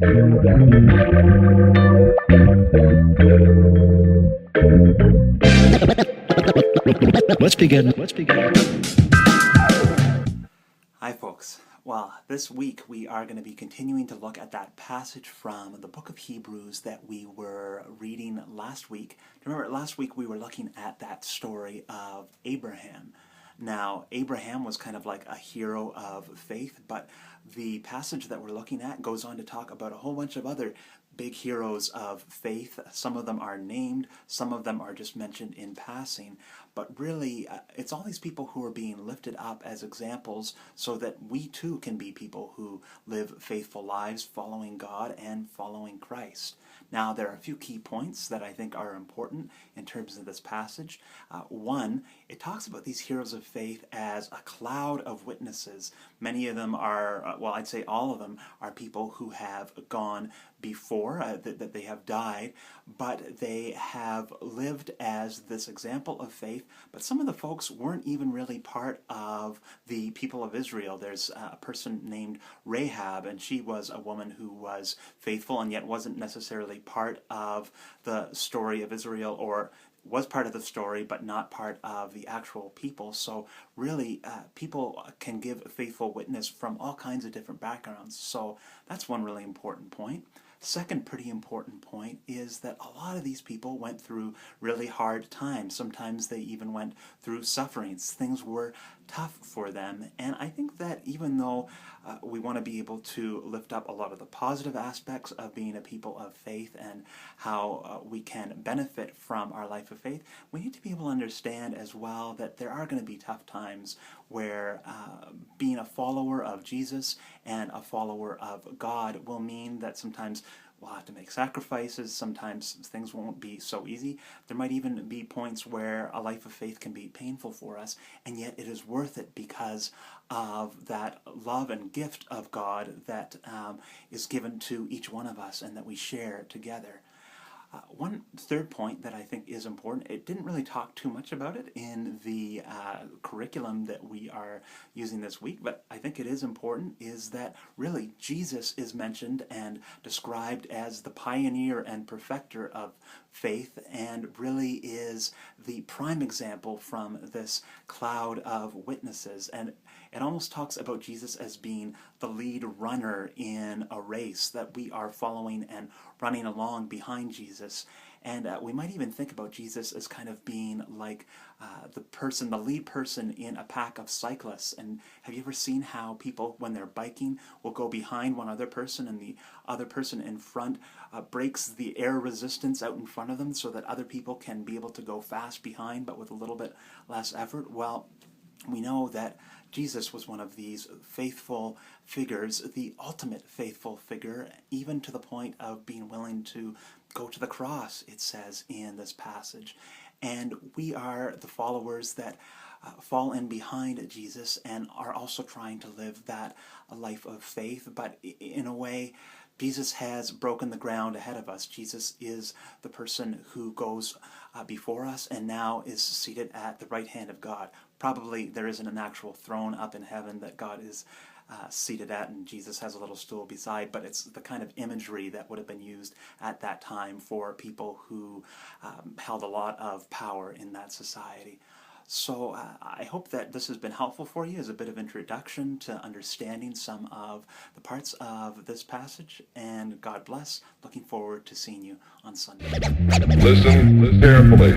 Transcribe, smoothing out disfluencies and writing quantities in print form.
Let's begin. Hi, folks. Well, this week we are going to be continuing to look at that passage from the book of Hebrews that we were reading last week. Remember, last week we were looking at that story of Abraham. Now, Abraham was kind of like a hero of faith, but the passage that we're looking at goes on to talk about a whole bunch of other big heroes of faith. Some of them are named, some of them are just mentioned in passing, but really it's all these people who are being lifted up as examples so that we too can be people who live faithful lives following God and following Christ. Now, there are a few key points that I think are important in terms of this passage. One, it talks about these heroes of faith as a cloud of witnesses. Many of them are, well, I'd say all of them are people who have gone before, that they have died, but they have lived as this example of faith. But some of the folks weren't even really part of the people of Israel. There's a person named Rahab, and she was a woman who was faithful and yet wasn't necessarily part of the story of Israel, or was part of the story but not part of the actual people. So really people can give a faithful witness from all kinds of different backgrounds. So that's one really important point. Second pretty important point is that a lot of these people went through really hard times. Sometimes they even went through sufferings. Things were tough for them. And I think that even though we want to be able to lift up a lot of the positive aspects of being a people of faith and how we can benefit from our life of faith, we need to be able to understand as well that there are going to be tough times where being a follower of Jesus and a follower of God will mean that sometimes we'll have to make sacrifices. Sometimes things won't be so easy. There might even be points where a life of faith can be painful for us, and yet it is worth it because of that love and gift of God that is given to each one of us and that we share together. One third point that I think is important, it didn't really talk too much about it in the curriculum that we are using this week, but I think it is important, is that really Jesus is mentioned and described as the pioneer and perfecter of faith, and really is the prime example from this cloud of witnesses. And it almost talks about Jesus as being the lead runner in a race, that we are following and running along behind Jesus. And we might even think about Jesus as kind of being like the lead person in a pack of cyclists. And have you ever seen how people, when they're biking, will go behind one other person, and the other person in front breaks the air resistance out in front of them so that other people can be able to go fast behind, but with a little bit less effort? Well, we know that Jesus was one of these faithful figures, the ultimate faithful figure, even to the point of being willing to go to the cross, it says in this passage. And we are the followers that fall in behind Jesus and are also trying to live that life of faith, but in a way Jesus has broken the ground ahead of us. Jesus is the person who goes before us and now is seated at the right hand of God. Probably there isn't an actual throne up in heaven that God is seated at and Jesus has a little stool beside, but it's the kind of imagery that would have been used at that time for people who held a lot of power in that society. So I hope that this has been helpful for you as a bit of introduction to understanding some of the parts of this passage, and God bless. Looking forward to seeing you on Sunday. Listen carefully.